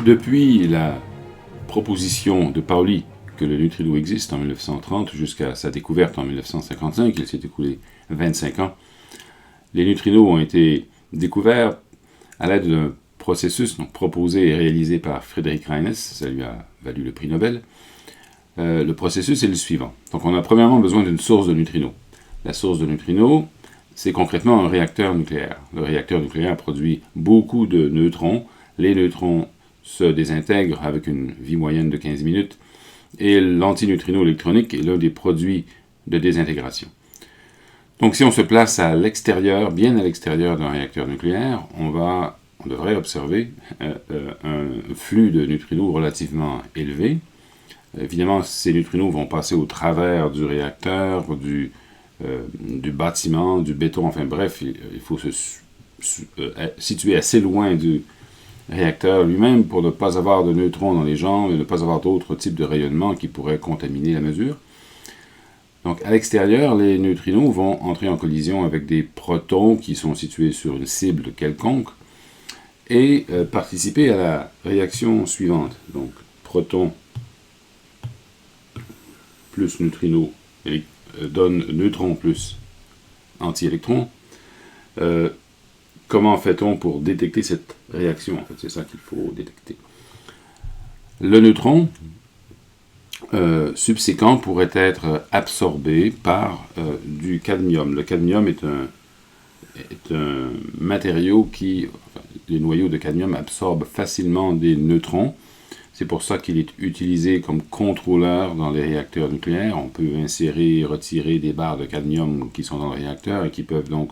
Depuis la proposition de Pauli que le neutrino existe en 1930 jusqu'à sa découverte en 1955, il s'est écoulé 25 ans, les neutrinos ont été découverts à l'aide d'un processus proposé et réalisé par Friedrich Reines, ça lui a valu le prix Nobel. Le processus est le suivant. Donc on a premièrement besoin d'une source de neutrinos. La source de neutrinos, c'est concrètement un réacteur nucléaire. Le réacteur nucléaire produit beaucoup de neutrons. Les neutrons se désintègrent avec une vie moyenne de 15 minutes et l'antineutrino électronique est l'un des produits de désintégration. Donc si on se place à l'extérieur, bien à l'extérieur d'un réacteur nucléaire, on devrait observer un flux de neutrinos relativement élevé. Évidemment, ces neutrinos vont passer au travers du réacteur, du bâtiment, du béton, enfin bref, il faut se situer assez loin du réacteur lui-même pour ne pas avoir de neutrons dans les jambes et ne pas avoir d'autres types de rayonnement qui pourraient contaminer la mesure. Donc à l'extérieur, les neutrinos vont entrer en collision avec des protons qui sont situés sur une cible quelconque et participer à la réaction suivante. Donc proton plus neutrino donne neutron plus anti-électron. Comment fait-on pour détecter cette réaction? En fait, c'est ça qu'il faut détecter. Le neutron subséquent pourrait être absorbé par du cadmium. Le cadmium est un matériau qui, les noyaux de cadmium absorbent facilement des neutrons. C'est pour ça qu'il est utilisé comme contrôleur dans les réacteurs nucléaires. On peut insérer et retirer des barres de cadmium qui sont dans le réacteur et qui peuvent donc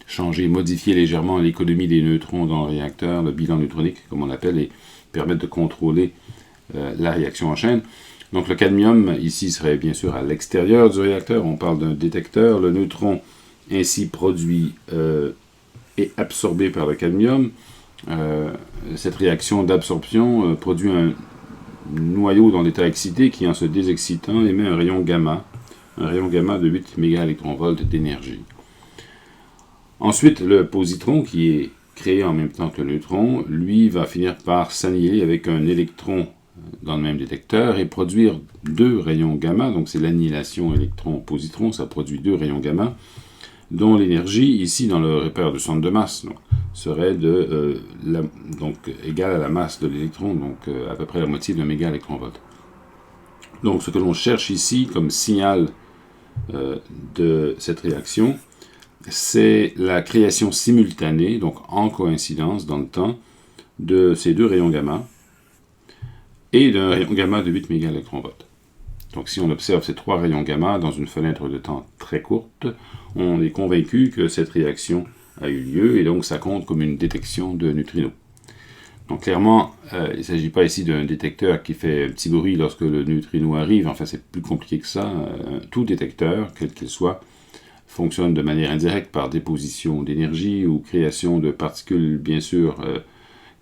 changer, modifier légèrement l'économie des neutrons dans le réacteur, le bilan neutronique, comme on l'appelle, et permettre de contrôler la réaction en chaîne. Donc le cadmium, ici, serait bien sûr à l'extérieur du réacteur. On parle d'un détecteur. Le neutron, ainsi produit, est absorbé par le cadmium. Cette réaction d'absorption produit un noyau dans l'état excité qui, en se désexcitant, émet un rayon gamma de 8 mégaélectronvolts d'énergie. Ensuite, le positron, qui est créé en même temps que le neutron, lui va finir par s'annihiler avec un électron dans le même détecteur et produire deux rayons gamma. Donc c'est l'annihilation électron-positron, ça produit deux rayons gamma, dont l'énergie, ici dans le repère du centre de masse, serait donc égale à la masse de l'électron, donc à peu près la moitié d'un mégaélectronvolt. Donc ce que l'on cherche ici comme signal de cette réaction, c'est la création simultanée, donc en coïncidence dans le temps, de ces deux rayons gamma et d'un rayon gamma de 8 mégaélectronvolts. Donc si on observe ces trois rayons gamma dans une fenêtre de temps très courte, on est convaincu que cette réaction a eu lieu et donc ça compte comme une détection de neutrinos. Donc clairement, il ne s'agit pas ici d'un détecteur qui fait un petit bruit lorsque le neutrino arrive, enfin c'est plus compliqué que ça. Tout détecteur, quel qu'il soit, fonctionne de manière indirecte par déposition d'énergie ou création de particules, bien sûr,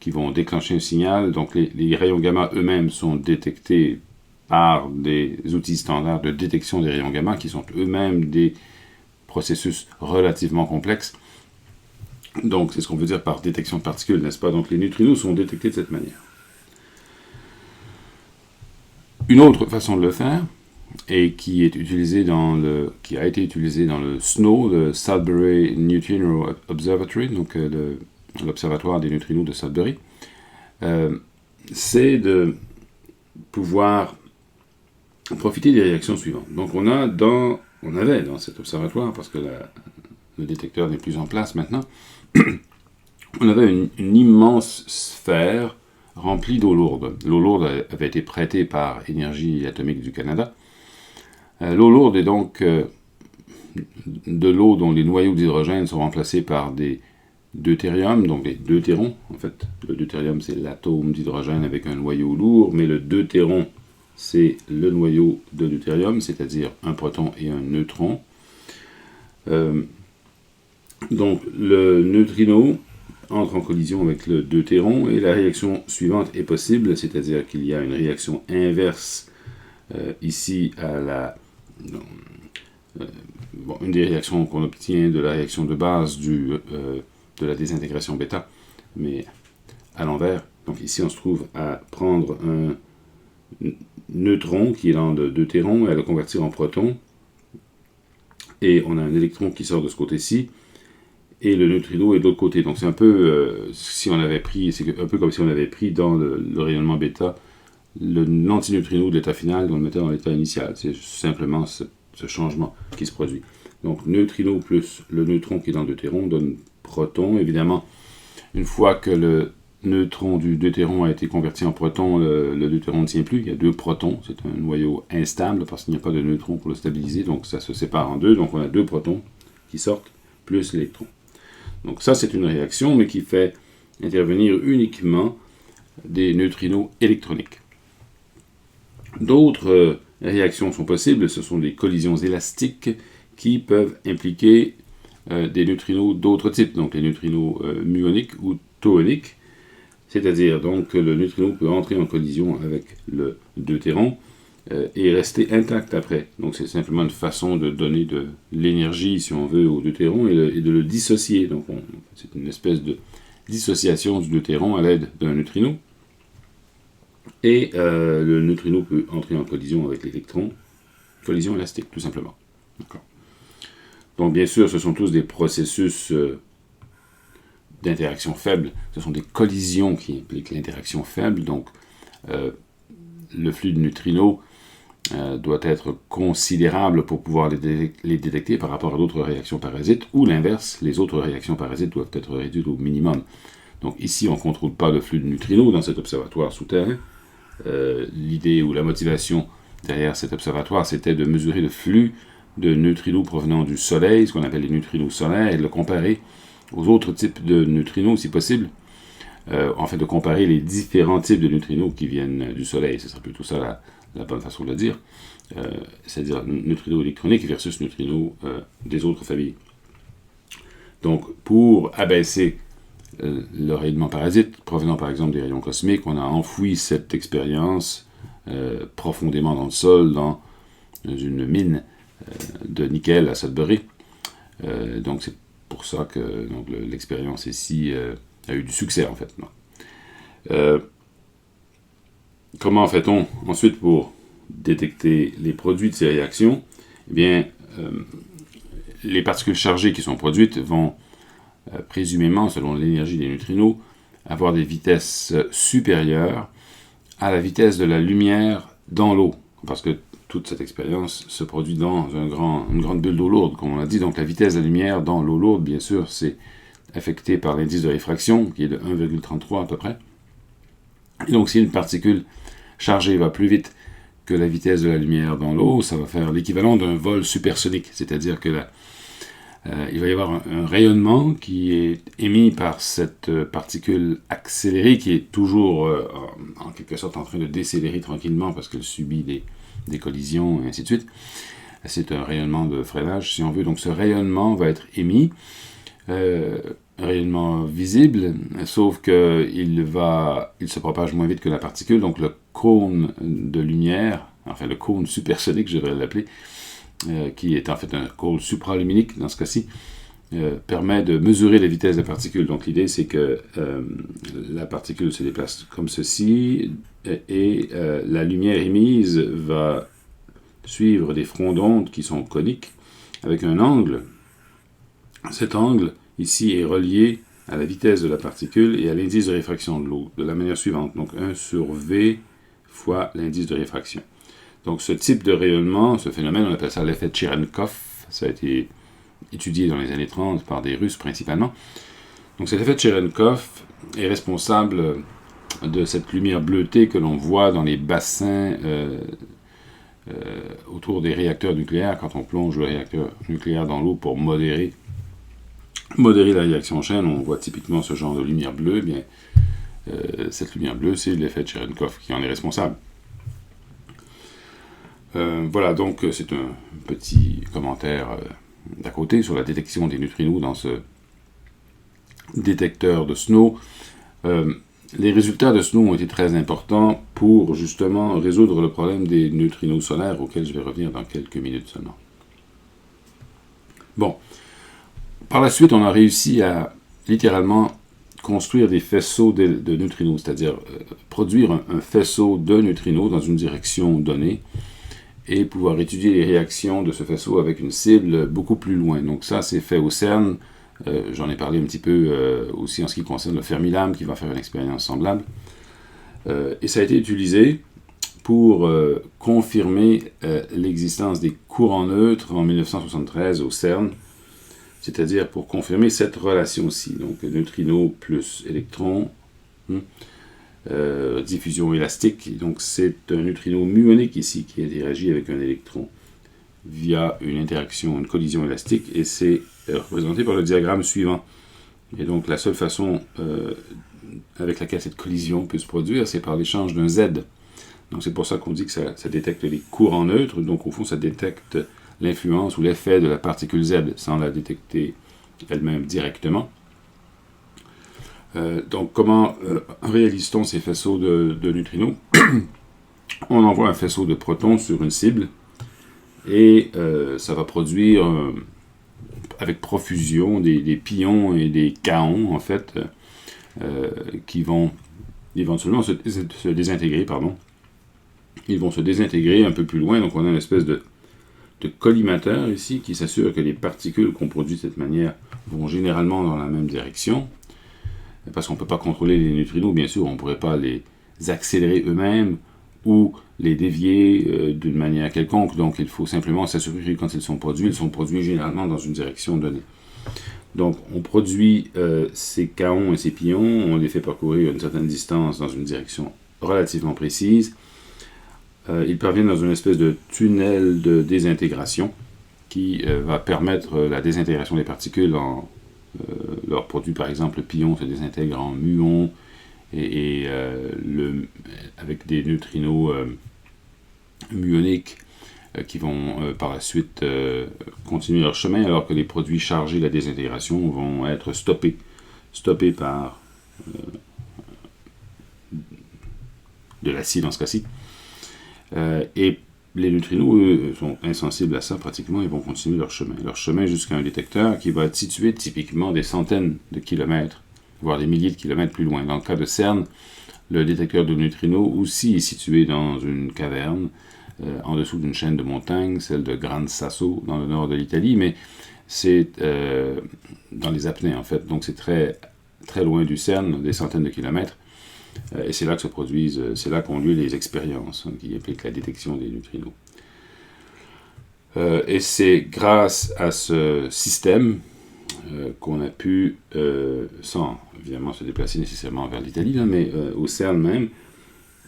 qui vont déclencher un signal. Donc les rayons gamma eux-mêmes sont détectés par des outils standards de détection des rayons gamma, qui sont eux-mêmes des processus relativement complexes. Donc c'est ce qu'on veut dire par détection de particules, n'est-ce pas? Donc les neutrinos sont détectés de cette manière. Une autre façon de le faire, et qui a été utilisé dans le SNO, le Sudbury Neutrino Observatory, donc l'observatoire des neutrinos de Sudbury, c'est de pouvoir profiter des réactions suivantes. Donc on avait dans cet observatoire, parce que le détecteur n'est plus en place maintenant, on avait une immense sphère remplie d'eau lourde. L'eau lourde avait été prêtée par Énergie atomique du Canada. L'eau lourde est donc de l'eau dont les noyaux d'hydrogène sont remplacés par des deutérium, donc des deutérons. En fait, le deutérium, c'est l'atome d'hydrogène avec un noyau lourd, mais le deutéron, c'est le noyau de deutérium, c'est-à-dire un proton et un neutron. Donc, le neutrino entre en collision avec le deutéron et la réaction suivante est possible, c'est-à-dire qu'il y a une réaction inverse ici à une des réactions qu'on obtient de la réaction de base de la désintégration bêta, mais à l'envers, Donc ici, on se trouve à prendre un neutron qui est dans le deutéron et à le convertir en proton. Et on a un électron qui sort de ce côté-ci. Et le neutrino est de l'autre côté. Donc c'est un peu si on avait pris, c'est un peu comme si on avait pris dans le rayonnement bêta l'antineutrino de l'état final et on le mettait dans l'état initial. C'est simplement ce changement qui se produit. Donc neutrino plus le neutron qui est dans le deutéron donne proton. Évidemment, une fois que le neutron du deutéron a été converti en proton, le deutéron ne tient plus. Il y a 2 protons. C'est un noyau instable parce qu'il n'y a pas de neutron pour le stabiliser. Donc ça se sépare en 2. Donc on a 2 protons qui sortent plus l'électron. Donc ça, c'est une réaction, mais qui fait intervenir uniquement des neutrinos électroniques. D'autres réactions sont possibles. Ce sont des collisions élastiques qui peuvent impliquer des neutrinos d'autres types, donc les neutrinos muoniques ou tooniques, c'est-à-dire donc que le neutrino peut entrer en collision avec le deutéron et rester intact après. Donc c'est simplement une façon de donner de l'énergie, si on veut, au deutéron et de le dissocier. Donc c'est une espèce de dissociation du deutéron à l'aide d'un neutrino. Et le neutrino peut entrer en collision avec l'électron, collision élastique, tout simplement. D'accord. Donc bien sûr, ce sont tous des processus d'interaction faible. Ce sont des collisions qui impliquent l'interaction faible. Donc le flux de neutrinos doit être considérable pour pouvoir les détecter par rapport à d'autres réactions parasites, ou l'inverse, les autres réactions parasites doivent être réduites au minimum. Donc ici, on ne contrôle pas le flux de neutrinos dans cet observatoire souterrain. L'idée ou la motivation derrière cet observatoire, c'était de mesurer le flux de neutrinos provenant du Soleil, ce qu'on appelle les neutrinos solaires, et de le comparer aux autres types de neutrinos, si possible. En fait, de comparer les différents types de neutrinos qui viennent du Soleil. Ce serait plutôt ça la bonne façon de le dire. C'est-à-dire neutrinos électroniques versus neutrinos des autres familles. Donc, pour abaisser le rayonnement parasite, provenant par exemple des rayons cosmiques, on a enfoui cette expérience profondément dans le sol, dans une mine de nickel à Sudbury. Donc c'est pour ça que l'expérience ici a eu du succès en fait. Comment fait-on ensuite pour détecter les produits de ces réactions? Eh bien, les particules chargées qui sont produites vont présumément, selon l'énergie des neutrinos, avoir des vitesses supérieures à la vitesse de la lumière dans l'eau. Parce que toute cette expérience se produit dans une grande bulle d'eau lourde, comme on l'a dit. Donc la vitesse de la lumière dans l'eau lourde, bien sûr, c'est affecté par l'indice de réfraction, qui est de 1,33 à peu près. Et donc si une particule chargée va plus vite que la vitesse de la lumière dans l'eau, ça va faire l'équivalent d'un vol supersonique, c'est-à-dire que il va y avoir un rayonnement qui est émis par cette particule accélérée qui est toujours en quelque sorte en train de décélérer tranquillement parce qu'elle subit des collisions et ainsi de suite. C'est un rayonnement de freinage si on veut. Donc ce rayonnement va être émis, un rayonnement visible, sauf qu'il se propage moins vite que la particule. Donc le cône de lumière, enfin le cône supersonique je devrais l'appeler, qui est en fait un cône supraluminique dans ce cas-ci, permet de mesurer la vitesse de la particule. Donc l'idée c'est que la particule se déplace comme ceci et la lumière émise va suivre des fronts d'onde qui sont coniques avec un angle. Cet angle ici est relié à la vitesse de la particule et à l'indice de réfraction de l'eau de la manière suivante. Donc 1 sur V fois l'indice de réfraction. Donc ce type de rayonnement, ce phénomène, on appelle ça l'effet Cherenkov. Ça a été étudié dans les années 30 par des Russes principalement. Donc cet effet Cherenkov est responsable de cette lumière bleutée que l'on voit dans les bassins autour des réacteurs nucléaires quand on plonge le réacteur nucléaire dans l'eau pour modérer la réaction en chaîne. On voit typiquement ce genre de lumière bleue. Bien, cette lumière bleue, c'est l'effet Cherenkov qui en est responsable. Voilà, donc c'est un petit commentaire d'à côté sur la détection des neutrinos dans ce détecteur de SNO. Les résultats de SNO ont été très importants pour justement résoudre le problème des neutrinos solaires auquel je vais revenir dans quelques minutes seulement. Bon, par la suite, on a réussi à littéralement construire des faisceaux de neutrinos, c'est-à-dire produire un faisceau de neutrinos dans une direction donnée et pouvoir étudier les réactions de ce faisceau avec une cible beaucoup plus loin. Donc ça, c'est fait au CERN. J'en ai parlé un petit peu aussi en ce qui concerne le Fermilab, qui va faire une expérience semblable. Et ça a été utilisé pour confirmer l'existence des courants neutres en 1973 au CERN, c'est-à-dire pour confirmer cette relation-ci, donc neutrino plus électron, diffusion élastique. Donc c'est un neutrino muonique ici qui interagit avec un électron via une interaction, une collision élastique, et c'est représenté par le diagramme suivant. Et donc la seule façon avec laquelle cette collision peut se produire, c'est par l'échange d'un Z. Donc c'est pour ça qu'on dit que ça détecte les courants neutres, donc au fond ça détecte l'influence ou l'effet de la particule Z sans la détecter elle-même directement. Donc comment réalise-t-on ces faisceaux de neutrinos? On envoie un faisceau de protons sur une cible et ça va produire avec profusion des pions et des kaons en fait qui vont éventuellement se désintégrer, Ils vont se désintégrer un peu plus loin, donc on a une espèce de collimateur ici qui s'assure que les particules qu'on produit de cette manière vont généralement dans la même direction. Parce qu'on ne peut pas contrôler les neutrinos, bien sûr, on ne pourrait pas les accélérer eux-mêmes ou les dévier d'une manière quelconque. Donc il faut simplement s'assurer que quand ils sont produits généralement dans une direction donnée. Donc on produit ces kaons et ces pions, on les fait parcourir une certaine distance dans une direction relativement précise. Ils parviennent dans une espèce de tunnel de désintégration qui va permettre la désintégration des particules en leur produit, par exemple, le pion se désintègre en muon avec des neutrinos muoniques qui vont par la suite continuer leur chemin, alors que les produits chargés de la désintégration vont être stoppés par de l'acide dans ce cas-ci. Et les neutrinos, eux, sont insensibles à ça pratiquement, ils vont continuer leur chemin jusqu'à un détecteur qui va être situé typiquement des centaines de kilomètres, voire des milliers de kilomètres plus loin. Dans le cas de CERN, le détecteur de neutrinos aussi est situé dans une caverne, en dessous d'une chaîne de montagnes, celle de Gran Sasso, dans le nord de l'Italie, mais c'est dans les apnées en fait, donc c'est très, très loin du CERN, des centaines de kilomètres. Et c'est là que se produisent, c'est là qu'ont lieu les expériences qui impliquent la détection des neutrinos. Et c'est grâce à ce système qu'on a pu, sans évidemment se déplacer nécessairement vers l'Italie, mais au CERN même,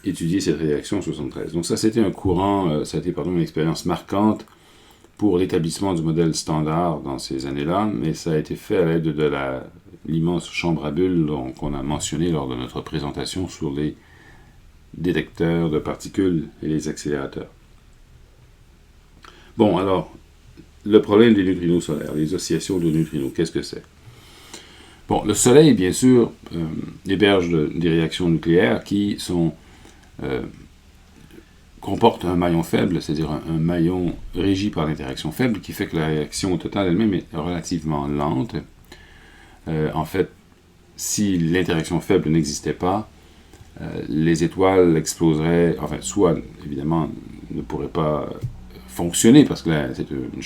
étudier cette réaction en 1973. Donc ça, c'était un courant, ça a été une expérience marquante pour l'établissement du modèle standard dans ces années-là, mais ça a été fait à l'aide de l'immense chambre à bulles qu'on a mentionné lors de notre présentation sur les détecteurs de particules et les accélérateurs. Bon, alors, le problème des neutrinos solaires, les oscillations de neutrinos, qu'est-ce que c'est? Bon, le Soleil, bien sûr, héberge des réactions nucléaires qui comportent un maillon faible, c'est-à-dire un maillon régi par l'interaction faible, qui fait que la réaction totale elle-même est relativement lente. En fait, si l'interaction faible n'existait pas, les étoiles exploseraient, enfin, soit évidemment ne pourraient pas fonctionner parce que là, c'est un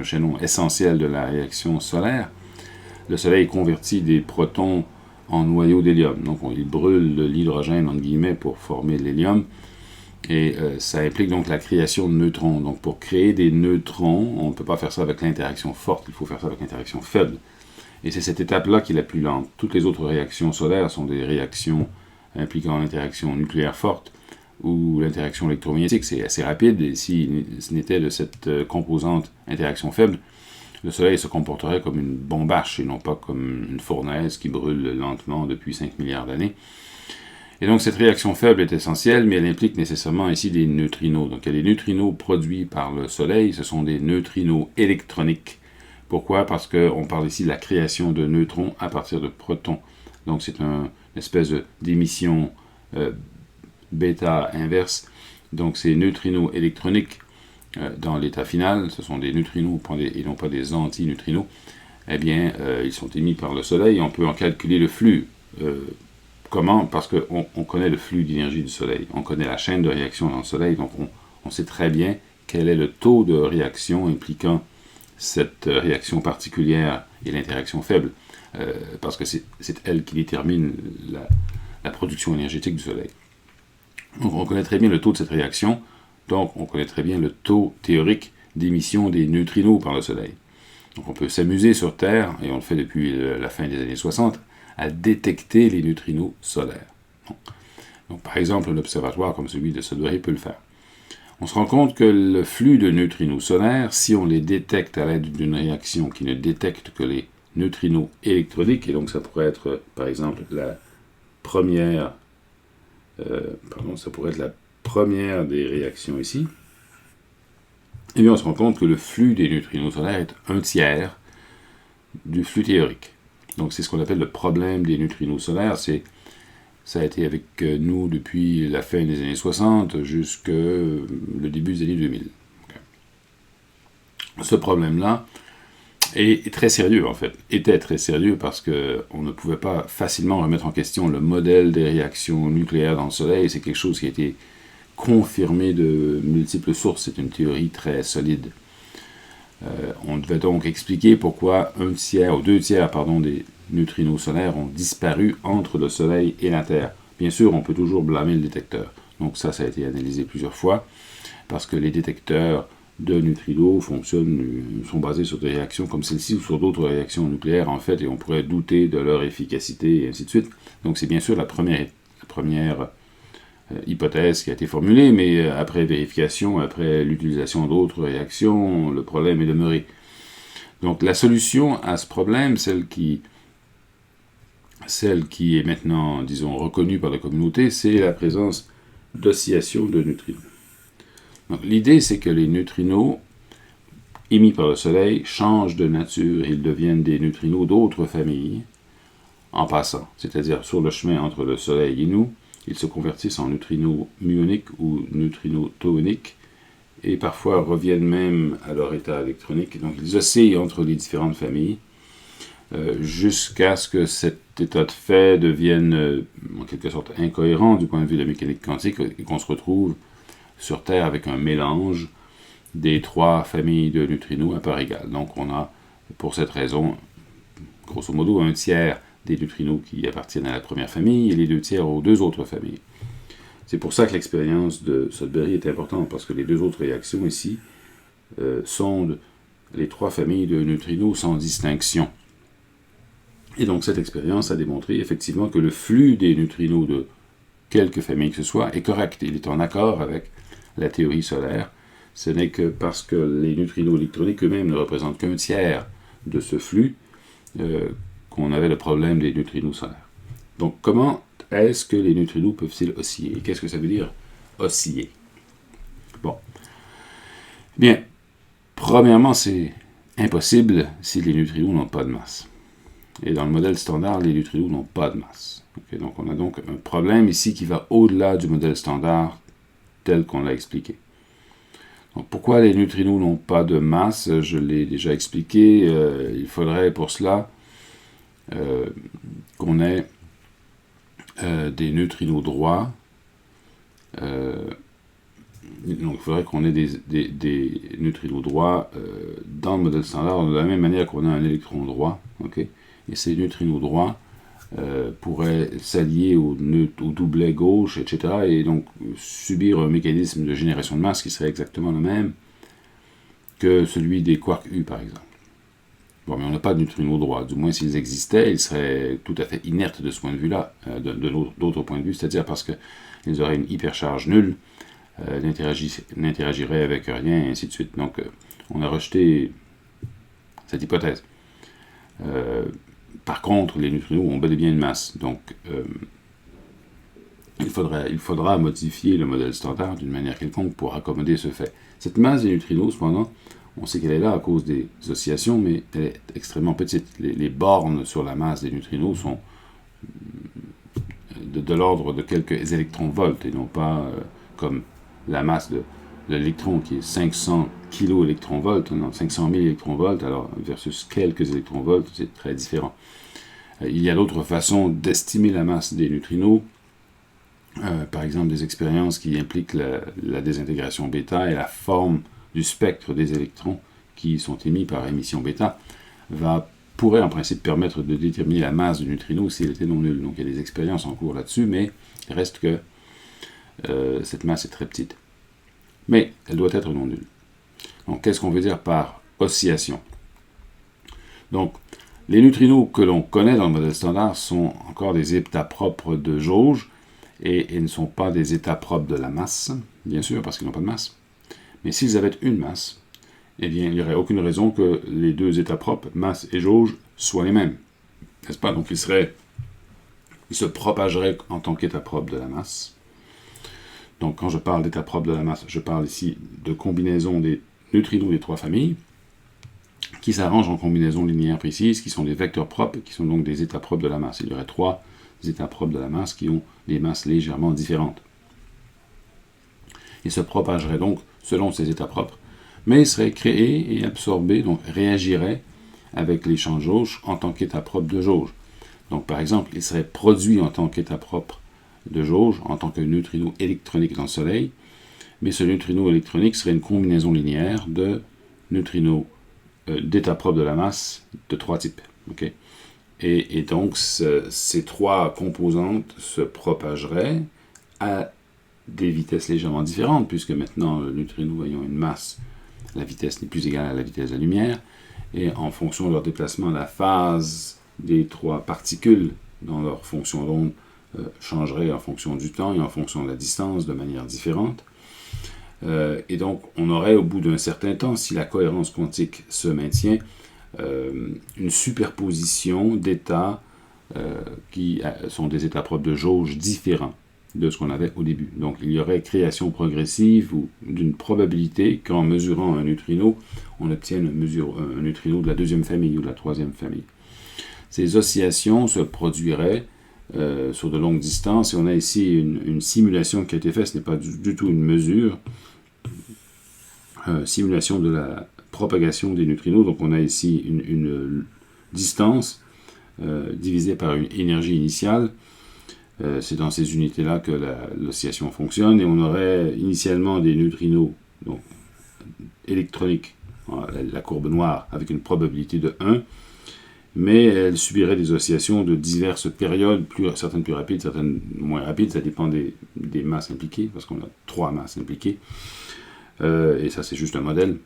chaînon essentiel de la réaction solaire. Le Soleil convertit des protons en noyaux d'hélium, donc il brûle l'hydrogène entre guillemets pour former l'hélium, et ça implique donc la création de neutrons. Donc pour créer des neutrons, on ne peut pas faire ça avec l'interaction forte, il faut faire ça avec l'interaction faible. Et c'est cette étape-là qui est la plus lente. Toutes les autres réactions solaires sont des réactions impliquant l'interaction nucléaire forte ou l'interaction électromagnétique. C'est assez rapide, et si ce n'était de cette composante interaction faible, le Soleil se comporterait comme une bombache et non pas comme une fournaise qui brûle lentement depuis 5 milliards d'années. Et donc cette réaction faible est essentielle, mais elle implique nécessairement ici des neutrinos. Donc il y a des neutrinos produits par le Soleil, ce sont des neutrinos électroniques. Pourquoi? Parce qu'on parle ici de la création de neutrons à partir de protons. Donc c'est une espèce d'émission bêta inverse. Donc ces neutrinos électroniques, dans l'état final, ce sont des neutrinos et non pas des antineutrinos, eh bien, ils sont émis par le Soleil, on peut en calculer le flux. Comment? Parce qu'on connaît le flux d'énergie du Soleil, on connaît la chaîne de réaction dans le Soleil, donc on sait très bien quel est le taux de réaction impliquant cette réaction particulière et l'interaction faible, parce que c'est elle qui détermine la production énergétique du Soleil. Donc on connaît très bien le taux de cette réaction, donc on connaît très bien le taux théorique d'émission des neutrinos par le Soleil. Donc on peut s'amuser sur Terre, et on le fait depuis la fin des années 60, à détecter les neutrinos solaires. Donc par exemple, un observatoire comme celui de Sudbury peut le faire. On se rend compte que le flux de neutrinos solaires, si on les détecte à l'aide d'une réaction qui ne détecte que les neutrinos électroniques, et donc ça pourrait être par exemple la première, des réactions ici, eh bien on se rend compte que le flux des neutrinos solaires est 1/3 du flux théorique. Donc c'est ce qu'on appelle le problème des neutrinos solaires. Ça a été avec nous depuis la fin des années 60 jusqu'au le début des années 2000. Okay. Ce problème-là est très sérieux, en fait. Était très sérieux parce qu'on ne pouvait pas facilement remettre en question le modèle des réactions nucléaires dans le Soleil. C'est quelque chose qui a été confirmé de multiples sources. C'est une théorie très solide. On devait donc expliquer pourquoi 1/3 ou 2/3 des neutrinos solaires ont disparu entre le Soleil et la Terre. Bien sûr, on peut toujours blâmer le détecteur. Donc ça a été analysé plusieurs fois, parce que les détecteurs de neutrinos sont basés sur des réactions comme celle-ci ou sur d'autres réactions nucléaires, en fait, et on pourrait douter de leur efficacité, et ainsi de suite. Donc c'est bien sûr la première hypothèse qui a été formulée, mais après vérification, après l'utilisation d'autres réactions, le problème est demeuré. Donc la solution à ce problème, celle qui est maintenant, disons, reconnue par la communauté, c'est la présence d'oscillations de neutrinos. Donc l'idée, c'est que les neutrinos émis par le Soleil changent de nature, ils deviennent des neutrinos d'autres familles en passant, c'est-à-dire sur le chemin entre le Soleil et nous, ils se convertissent en neutrinos muoniques ou neutrinos toniques, et parfois reviennent même à leur état électronique. Donc ils oscillent entre les différentes familles, jusqu'à ce que cet état de fait devienne en quelque sorte incohérent du point de vue de la mécanique quantique, et qu'on se retrouve sur Terre avec un mélange des 3 familles de neutrinos à part égale. Donc on a, pour cette raison, grosso modo, 1/3 des neutrinos qui appartiennent à la première famille et les 2/3 aux 2 autres familles. C'est pour ça que l'expérience de Sudbury est importante, parce que les 2 autres réactions ici sondent les 3 familles de neutrinos sans distinction. Et donc cette expérience a démontré effectivement que le flux des neutrinos de quelque famille que ce soit est correct. Il est en accord avec la théorie solaire. Ce n'est que parce que les neutrinos électroniques eux-mêmes ne représentent qu'1/3 de ce flux qu'on avait le problème des neutrinos solaires. Donc comment est-ce que les neutrinos peuvent-ils osciller? Et qu'est-ce que ça veut dire osciller? Bon. Bien, premièrement, c'est impossible si les neutrinos n'ont pas de masse. Et dans le modèle standard, les neutrinos n'ont pas de masse. Okay, donc on a donc un problème ici qui va au-delà du modèle standard tel qu'on l'a expliqué. Donc pourquoi les neutrinos n'ont pas de masse? Je l'ai déjà expliqué. Il faudrait pour cela qu'on ait des neutrinos droits. Donc il faudrait qu'on ait des neutrinos droits dans le modèle standard, de la même manière qu'on a un électron droit. Okay? Et ces neutrinos droits pourraient s'allier au doublet gauche, etc., et donc subir un mécanisme de génération de masse qui serait exactement le même que celui des quarks U, par exemple. Bon, mais on n'a pas de neutrinos droits. Du moins, s'ils existaient, ils seraient tout à fait inertes de ce point de vue-là, d'autres points de vue, c'est-à-dire parce qu'ils auraient une hypercharge nulle, n'interagiraient avec rien, et ainsi de suite. Donc, on a rejeté cette hypothèse. Par contre, les neutrinos ont bel et bien une masse. Donc, il faudra modifier le modèle standard d'une manière quelconque pour accommoder ce fait. Cette masse des neutrinos, cependant, on sait qu'elle est là à cause des oscillations, mais elle est extrêmement petite. Les bornes sur la masse des neutrinos sont de l'ordre de quelques électronvolts, et non pas comme la masse l'électron qui est 500 kV, 500 000 électronvolts, alors versus quelques électronvolts, c'est très différent. Il y a d'autres façons d'estimer la masse des neutrinos, par exemple des expériences qui impliquent la désintégration bêta et la forme du spectre des électrons qui sont émis par émission bêta pourrait en principe permettre de déterminer la masse du neutrino s'il était non nul. Donc il y a des expériences en cours là-dessus, mais il reste que cette masse est très petite. Mais elle doit être non nulle. Donc qu'est-ce qu'on veut dire par oscillation? Donc les neutrinos que l'on connaît dans le modèle standard sont encore des états propres de jauge et ils ne sont pas des états propres de la masse, bien sûr, parce qu'ils n'ont pas de masse. Mais s'ils avaient une masse, eh bien, il n'y aurait aucune raison que les deux états propres, masse et jauge, soient les mêmes. N'est-ce pas? Donc, ils se propageraient en tant qu'état propre de la masse. Donc, quand je parle d'état propre de la masse, je parle ici de combinaison des neutrinos des trois familles, qui s'arrangent en combinaisons linéaires précises, qui sont des vecteurs propres, qui sont donc des états propres de la masse. Il y aurait trois états propres de la masse qui ont des masses légèrement différentes. Ils se propageraient donc selon ces états propres, mais seraient créés et absorbés, donc réagiraient avec les champs de jauge en tant qu'état propre de jauge. Donc par exemple, ils seraient produits en tant qu'état propre de jauge, en tant que neutrino électronique dans le Soleil, mais ce neutrino électronique serait une combinaison linéaire de neutrinos d'état propre de la masse de trois types. Okay? Et donc, ces trois composantes se propageraient à des vitesses légèrement différentes, puisque maintenant, le neutrino ayant une masse, la vitesse n'est plus égale à la vitesse de la lumière, et en fonction de leur déplacement, la phase des trois particules dans leur fonction d'onde changerait en fonction du temps et en fonction de la distance de manière différente. Et donc, on aurait au bout d'un certain temps, si la cohérence quantique se maintient, une superposition d'états qui sont des états propres de jauge différents de ce qu'on avait au début. Donc, il y aurait création progressive ou d'une probabilité qu'en mesurant un neutrino, on obtienne un neutrino de la deuxième famille ou de la troisième famille. Ces oscillations se produiraient sur de longues distances, et on a ici une simulation qui a été faite, ce n'est pas du tout une mesure, simulation de la propagation des neutrinos. Donc on a ici une distance divisée par une énergie initiale. C'est dans ces unités-là que l'oscillation fonctionne, et on aurait initialement des neutrinos donc, électroniques, la courbe noire, avec une probabilité de 1, mais elle subirait des oscillations de diverses périodes, certaines plus rapides, certaines moins rapides, ça dépend des masses impliquées, parce qu'on a 3 masses impliquées, et ça c'est juste un modèle.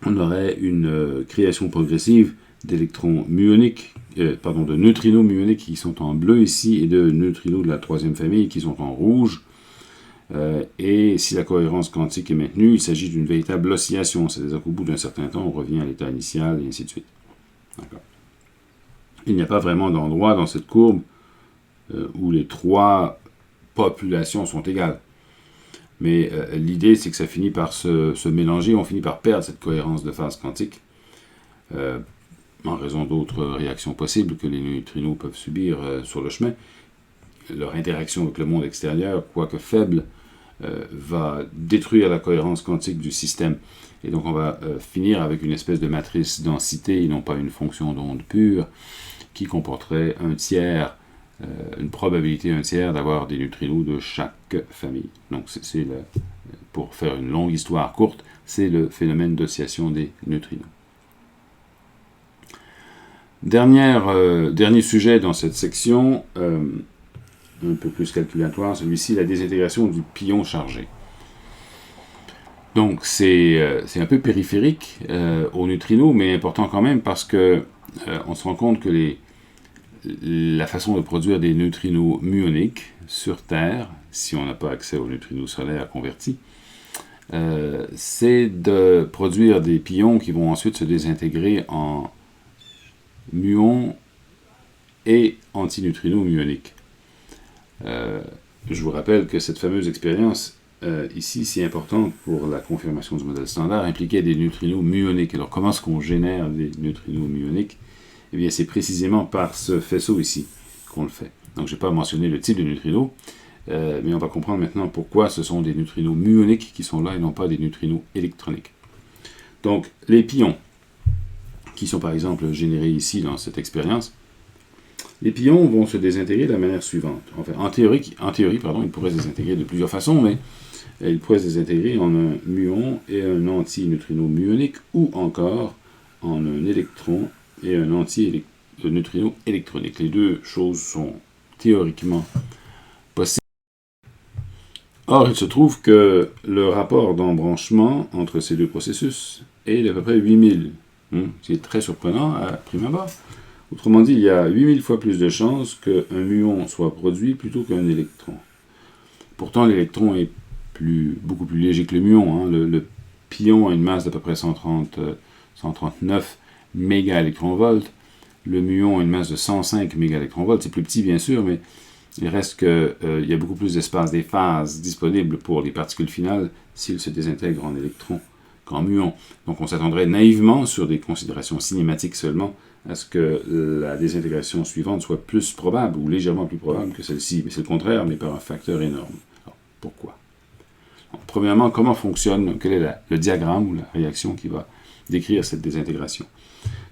On aurait une création progressive d'électrons muoniques, de neutrinos muoniques qui sont en bleu ici, et de neutrinos de la troisième famille qui sont en rouge. Et si la cohérence quantique est maintenue, il s'agit d'une véritable oscillation, c'est-à-dire qu'au bout d'un certain temps, on revient à l'état initial, et ainsi de suite. D'accord. Il n'y a pas vraiment d'endroit dans cette courbe où les 3 populations sont égales. Mais l'idée, c'est que ça finit par se mélanger, on finit par perdre cette cohérence de phase quantique, en raison d'autres réactions possibles que les neutrinos peuvent subir sur le chemin. Leur interaction avec le monde extérieur, quoique faible, va détruire la cohérence quantique du système. Et donc on va finir avec une espèce de matrice densité, et non pas une fonction d'onde pure, qui comporterait un tiers, une probabilité 1/3 d'avoir des neutrinos de chaque famille. Donc pour faire une longue histoire courte, c'est le phénomène d'oscillation des neutrinos. Dernier sujet dans cette section, un peu plus calculatoire, celui-ci, la désintégration du pion chargé. Donc c'est un peu périphérique aux neutrinos, mais important quand même, parce que on se rend compte que la façon de produire des neutrinos muoniques sur Terre, si on n'a pas accès aux neutrinos solaires convertis, c'est de produire des pions qui vont ensuite se désintégrer en muons et antineutrinos muoniques. Je vous rappelle que cette fameuse expérience ici, si importante pour la confirmation du modèle standard, impliquait des neutrinos muoniques. Alors comment est-ce qu'on génère des neutrinos muoniques? Eh bien, c'est précisément par ce faisceau ici qu'on le fait. Donc, je n'ai pas mentionné le type de neutrino. mais on va comprendre maintenant pourquoi ce sont des neutrinos muoniques qui sont là et non pas des neutrinos électroniques. Donc, les pions, qui sont par exemple générés ici dans cette expérience, les pions vont se désintégrer de la manière suivante. Enfin, en théorie, ils pourraient se désintégrer de plusieurs façons, mais ils pourraient se désintégrer en un muon et un antineutrino muonique, ou encore en un électron et un antineutrino électronique. Les deux choses sont théoriquement possibles. Or, il se trouve que le rapport d'embranchement entre ces deux processus est d'à peu près 8000, ce qui est très surprenant à prime abord. Autrement dit, il y a 8000 fois plus de chances qu'un muon soit produit plutôt qu'un électron. Pourtant, l'électron est beaucoup plus léger que le muon. Le pion a une masse d'à peu près 139 mégaélectronvolts. Le muon a une masse de 105 mégaélectronvolts. C'est plus petit, bien sûr, mais il reste qu'il y a beaucoup plus d'espace des phases disponibles pour les particules finales s'ils se désintègrent en électrons qu'en muons. Donc on s'attendrait naïvement, sur des considérations cinématiques seulement, à ce que la désintégration suivante soit plus probable, ou légèrement plus probable que celle-ci. Mais c'est le contraire, mais par un facteur énorme. Alors, pourquoi? Donc, premièrement, comment fonctionne, quel est le diagramme ou la réaction qui va décrire cette désintégration?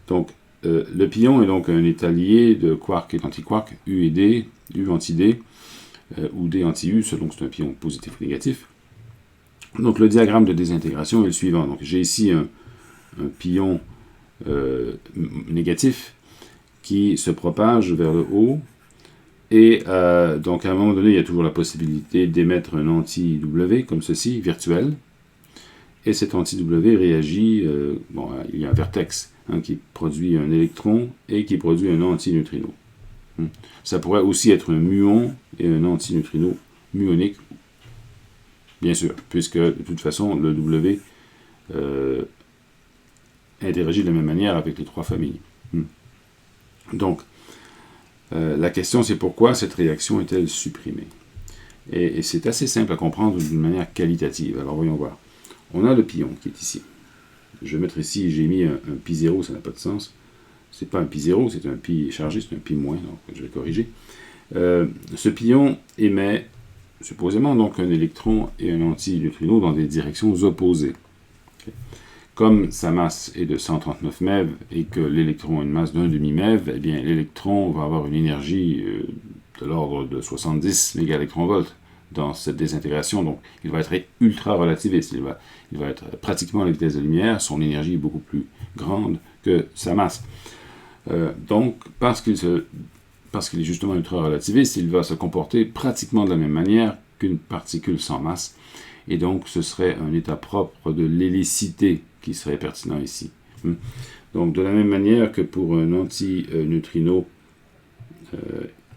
Donc, le pion est donc un état lié de quark et d'antiquark, U et D, U anti-D, ou D anti-U, selon que c'est un pion positif ou négatif. Donc, le diagramme de désintégration est le suivant. Donc, j'ai ici un pion négatif qui se propage vers le haut, et donc à un moment donné, il y a toujours la possibilité d'émettre un anti-W, comme ceci, virtuel, et cet anti-W réagit, il y a un vertex qui produit un électron et qui produit un antineutrino. Ça pourrait aussi être un muon et un antineutrino muonique, bien sûr, puisque de toute façon, le W interagit de la même manière avec les trois familles. Donc, la question c'est pourquoi cette réaction est-elle supprimée? Et c'est assez simple à comprendre d'une manière qualitative. Alors voyons voir. On a le pion qui est ici. Je vais mettre ici, j'ai mis un pi 0, ça n'a pas de sens. C'est pas un pi 0, c'est un pi chargé, c'est un pi moins, donc je vais corriger. Ce pion émet supposément donc un électron et un antineutrino dans des directions opposées. Comme sa masse est de 139 MeV et que l'électron a une masse d'un demi-MeV, eh bien l'électron va avoir une énergie de l'ordre de 70 mégaélectronvolts dans cette désintégration. Donc il va être ultra relativiste, il va être pratiquement à la vitesse de la lumière, son énergie est beaucoup plus grande que sa masse. Donc parce qu'il est justement ultra relativiste, il va se comporter pratiquement de la même manière qu'une particule sans masse. Et donc, ce serait un état propre de l'hélicité qui serait pertinent ici. Donc, de la même manière que pour un antineutrino,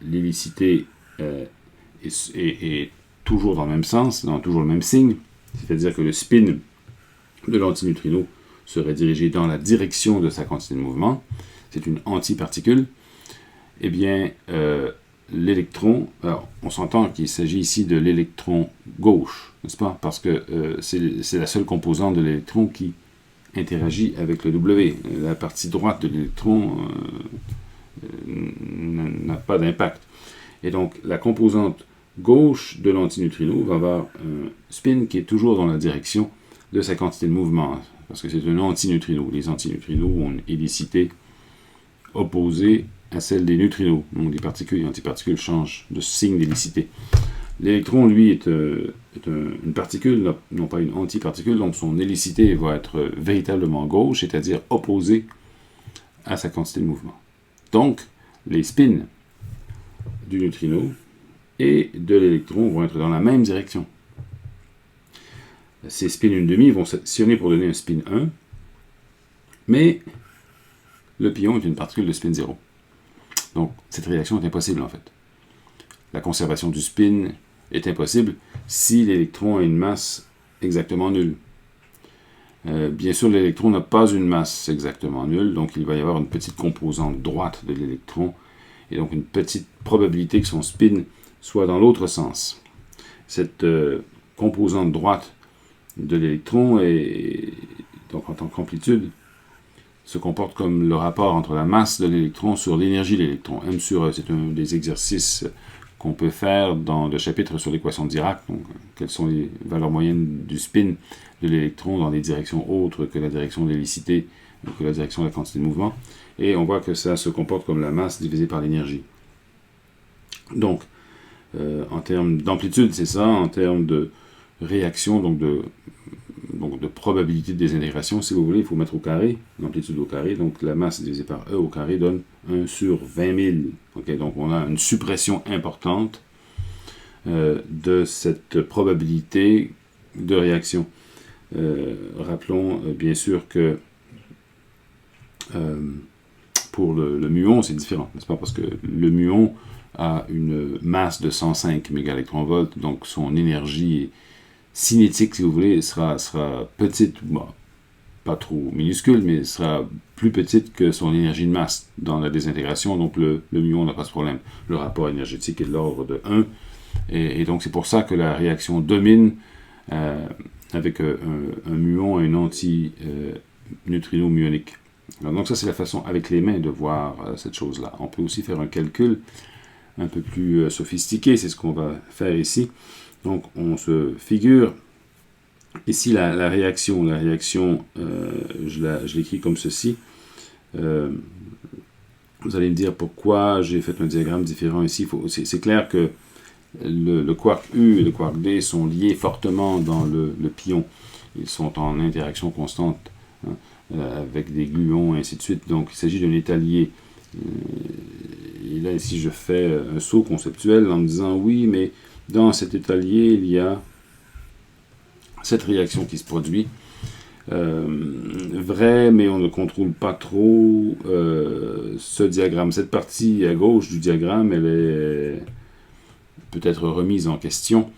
l'hélicité est toujours dans le même sens, dans toujours le même signe, c'est-à-dire que le spin de l'antineutrino serait dirigé dans la direction de sa quantité de mouvement. C'est une antiparticule. Eh bien, l'électron, alors on s'entend qu'il s'agit ici de l'électron gauche, n'est-ce pas? Parce que c'est la seule composante de l'électron qui interagit avec le W. La partie droite de l'électron n'a pas d'impact. Et donc, la composante gauche de l'antineutrino va avoir un spin qui est toujours dans la direction de sa quantité de mouvement, parce que c'est un antineutrino. Les antineutrinos ont une hélicité opposée à celle des neutrinos. Donc les particules et antiparticules changent de signe d'hélicité. L'électron, lui, est une particule, non pas une antiparticule, donc son hélicité va être véritablement gauche, c'est-à-dire opposée à sa quantité de mouvement. Donc, les spins du neutrino et de l'électron vont être dans la même direction. Ces spins 1,5 vont s'additionner pour donner un spin 1, mais le pion est une particule de spin 0. Donc, cette réaction est impossible, en fait. La conservation du spin est impossible si l'électron a une masse exactement nulle. Bien sûr, l'électron n'a pas une masse exactement nulle, donc il va y avoir une petite composante droite de l'électron, et donc une petite probabilité que son spin soit dans l'autre sens. Cette composante droite de l'électron, donc en tant qu'amplitude, se comporte comme le rapport entre la masse de l'électron sur l'énergie de l'électron. M sur E, c'est un des exercices qu'on peut faire dans le chapitre sur l'équation de Dirac, donc quelles sont les valeurs moyennes du spin de l'électron dans des directions autres que la direction de l'hélicité, que la direction de la quantité de mouvement, et on voit que ça se comporte comme la masse divisée par l'énergie. Donc, en termes d'amplitude, c'est ça, en termes de réaction, donc de probabilité de désintégration, si vous voulez, il faut mettre au carré, l'amplitude au carré, donc la masse divisée par E au carré donne 1 sur 20 000. Okay, donc on a une suppression importante de cette probabilité de réaction. Rappelons bien sûr que pour le muon, c'est différent, n'est-ce pas? Parce que le muon a une masse de 105 mégaélectronvolts, donc son énergie cinétique, si vous voulez, sera petite, bon, pas trop minuscule, mais sera plus petite que son énergie de masse dans la désintégration, donc le muon n'a pas ce problème. Le rapport énergétique est de l'ordre de 1, et donc c'est pour ça que la réaction domine avec un muon et un anti-neutrino muonique. Alors, donc ça, c'est la façon avec les mains de voir cette chose-là. On peut aussi faire un calcul un peu plus sophistiqué, c'est ce qu'on va faire ici. Donc, on se figure ici la réaction. La réaction, je l'écris comme ceci. Vous allez me dire pourquoi j'ai fait un diagramme différent ici. C'est clair que le quark U et le quark D sont liés fortement dans le pion. Ils sont en interaction constante avec des gluons et ainsi de suite. Donc, il s'agit d'un état lié. Et là, ici, je fais un saut conceptuel en me disant, oui, mais dans cet état lié, il y a cette réaction qui se produit. Vrai, mais on ne contrôle pas trop ce diagramme. Cette partie à gauche du diagramme, elle est peut-être remise en question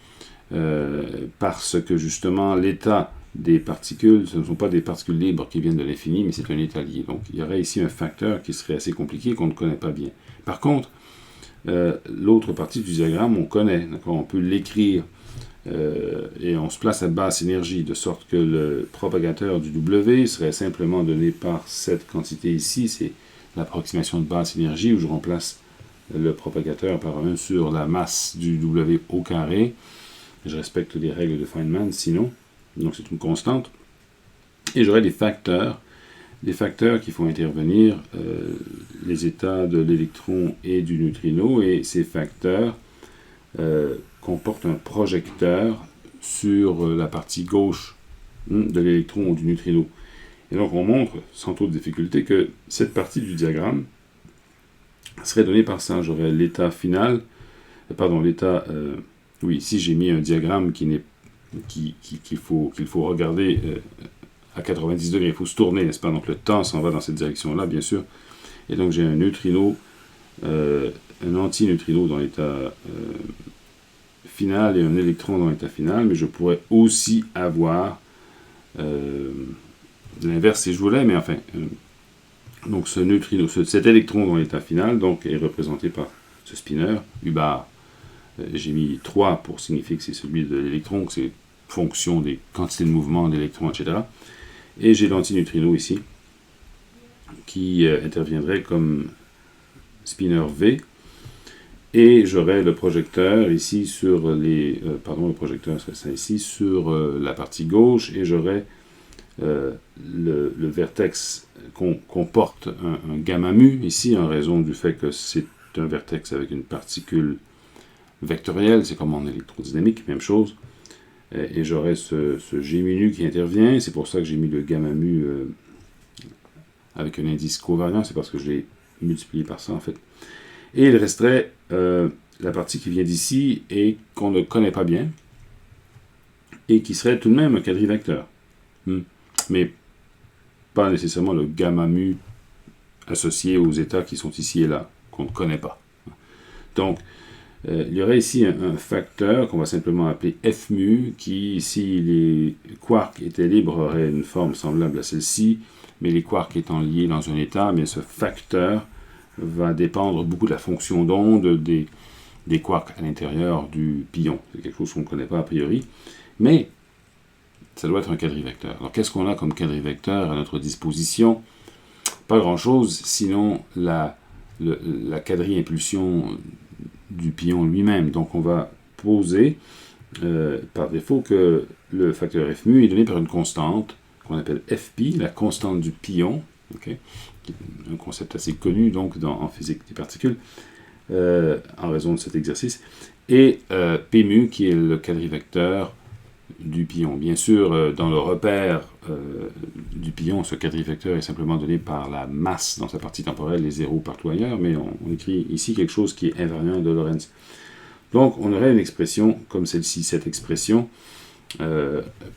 parce que justement, l'état des particules, ce ne sont pas des particules libres qui viennent de l'infini, mais c'est un état lié. Donc, il y aurait ici un facteur qui serait assez compliqué, qu'on ne connaît pas bien. Par contre, l'autre partie du diagramme, on connaît, on peut l'écrire, et on se place à basse énergie, de sorte que le propagateur du W serait simplement donné par cette quantité ici, c'est l'approximation de basse énergie, où je remplace le propagateur par 1 sur la masse du W au carré. Je respecte les règles de Feynman, sinon. Donc c'est une constante. Et j'aurai des facteurs qui font intervenir les états de l'électron et du neutrino, et ces facteurs comportent un projecteur sur la partie gauche de l'électron ou du neutrino. Et donc on montre, sans trop de difficulté, que cette partie du diagramme serait donnée par ça. J'aurais l'état final, oui, ici j'ai mis un diagramme qu'il faut regarder à 90 degrés, il faut se tourner, n'est-ce pas? Donc le temps s'en va dans cette direction-là, bien sûr. Et donc j'ai un neutrino, un antineutrino dans l'état final et un électron dans l'état final, mais je pourrais aussi avoir l'inverse si je voulais, mais enfin, donc ce neutrino, cet électron dans l'état final, donc est représenté par ce spinner, U bar. J'ai mis 3 pour signifier que c'est celui de l'électron, que c'est fonction des quantités de mouvement d'électrons, etc. Et j'ai l'antineutrino ici, qui interviendrait comme spinner V. Et j'aurai le projecteur ici sur le projecteur serait ça ici, sur la partie gauche, et j'aurai le vertex comporte un gamma mu ici, en raison du fait que c'est un vertex avec une particule vectorielle, c'est comme en électrodynamique, même chose. Et j'aurai ce G mu qui intervient, c'est pour ça que j'ai mis le gamma mu avec un indice covariant, c'est parce que je l'ai multiplié par ça en fait. Et il resterait la partie qui vient d'ici et qu'on ne connaît pas bien, et qui serait tout de même un quadrivecteur. Mais pas nécessairement le gamma mu associé aux états qui sont ici et là, qu'on ne connaît pas. Donc, il y aurait ici un facteur qu'on va simplement appeler F mu, qui, si les quarks étaient libres, aurait une forme semblable à celle-ci, mais les quarks étant liés dans un état, mais ce facteur va dépendre beaucoup de la fonction d'onde des quarks à l'intérieur du pion. C'est quelque chose qu'on ne connaît pas a priori, mais ça doit être un quadrivecteur. Alors qu'est-ce qu'on a comme quadrivecteur à notre disposition? Pas grand-chose, sinon la quadri-impulsion du pion lui-même. Donc on va poser par défaut que le facteur F mu est donné par une constante qu'on appelle Fp, la constante du pion, okay, qui est un concept assez connu donc en physique des particules, en raison de cet exercice, et P mu qui est le quadrivecteur du pion. Bien sûr, dans le repère du pion, ce quadrivecteur est simplement donné par la masse dans sa partie temporelle, les zéros partout ailleurs, mais on écrit ici quelque chose qui est invariant de Lorentz. Donc, on aurait une expression comme celle-ci. Cette expression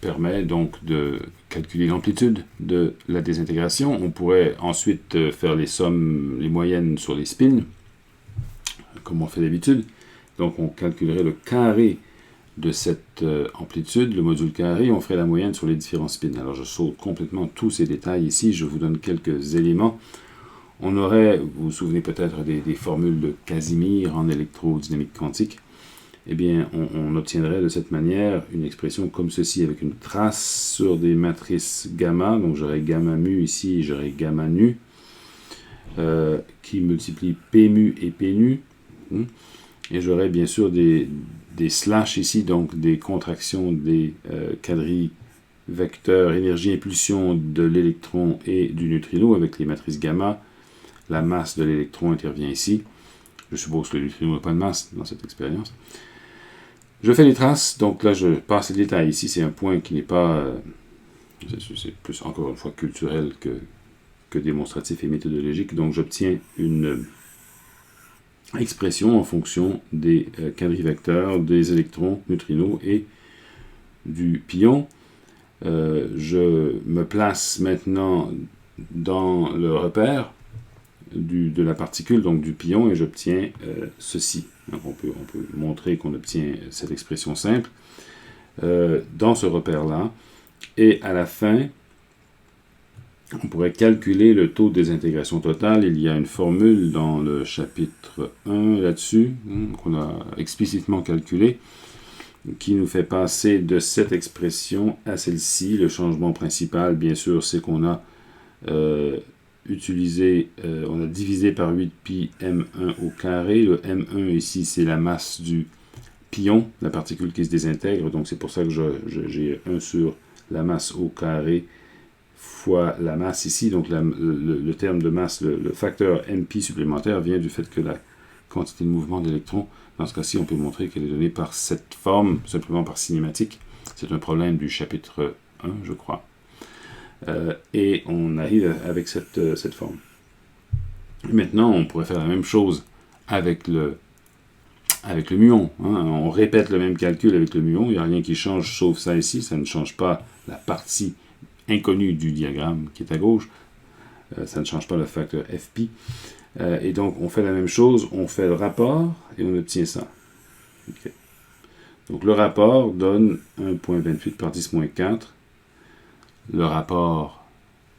permet donc de calculer l'amplitude de la désintégration. On pourrait ensuite faire les sommes, les moyennes sur les spins, comme on fait d'habitude. Donc, on calculerait le carré de cette amplitude, le module carré, on ferait la moyenne sur les différents spins. Alors, je saute complètement tous ces détails ici. Je vous donne quelques éléments. On aurait, vous vous souvenez peut-être des formules de Casimir en électrodynamique quantique. Eh bien, on obtiendrait de cette manière une expression comme ceci, avec une trace sur des matrices gamma. Donc, j'aurais gamma mu ici, et j'aurais gamma nu, qui multiplie P mu et P nu. Et j'aurais bien sûr des slash ici, donc des contractions des quadrivecteurs énergie-impulsion de l'électron et du neutrino avec les matrices gamma. La masse de l'électron intervient ici. Je suppose que le neutrino n'a pas de masse dans cette expérience. Je fais les traces, donc là je passe les détails. Ici c'est un point qui n'est pas... c'est plus encore une fois culturel que démonstratif et méthodologique. Donc j'obtiens une expression en fonction des quadrivecteurs, des électrons, neutrinos et du pion. Je me place maintenant dans le repère de la particule, donc du pion, et j'obtiens ceci. Donc on peut montrer qu'on obtient cette expression simple dans ce repère-là, et à la fin, on pourrait calculer le taux de désintégration totale. Il y a une formule dans le chapitre 1 là-dessus, qu'on a explicitement calculé, qui nous fait passer de cette expression à celle-ci. Le changement principal, bien sûr, c'est qu'on a on a divisé par 8pi m1 au carré. Le m1 ici, c'est la masse du pion, la particule qui se désintègre. Donc c'est pour ça que j'ai 1 sur la masse au carré fois la masse ici. Donc le terme de masse, le facteur mpi supplémentaire vient du fait que la quantité de mouvement d'électrons, dans ce cas-ci, on peut montrer qu'elle est donnée par cette forme, simplement par cinématique. C'est un problème du chapitre 1, je crois. Et on arrive avec cette forme. Maintenant, on pourrait faire la même chose avec le muon. On répète le même calcul avec le muon. Il n'y a rien qui change sauf ça ici. Ça ne change pas la partie inconnue du diagramme qui est à gauche. Ça ne change pas le facteur Fp. Et donc, on fait la même chose. On fait le rapport et on obtient ça. Okay. Donc, le rapport donne 1,28 par 10-4. Le rapport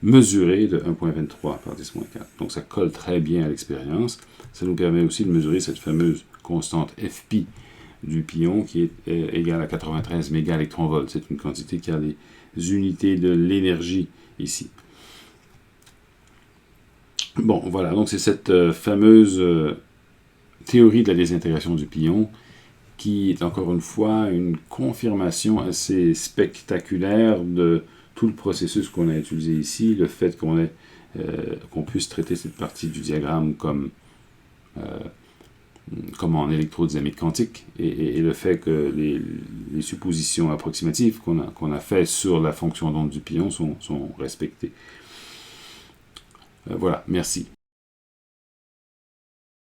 mesuré de 1,23 par 10-4. Donc ça colle très bien à l'expérience. Ça nous permet aussi de mesurer cette fameuse constante Fp du pion qui est égale à 93 mégaélectronvolts. C'est une quantité qui a les unités de l'énergie ici. Bon, voilà, donc c'est cette fameuse théorie de la désintégration du pion qui est encore une fois une confirmation assez spectaculaire de tout le processus qu'on a utilisé ici, le fait qu'on puisse traiter cette partie du diagramme comme en électrodynamique quantique, et le fait que les suppositions approximatives qu'on a fait sur la fonction d'onde du pion sont respectées. Voilà, merci.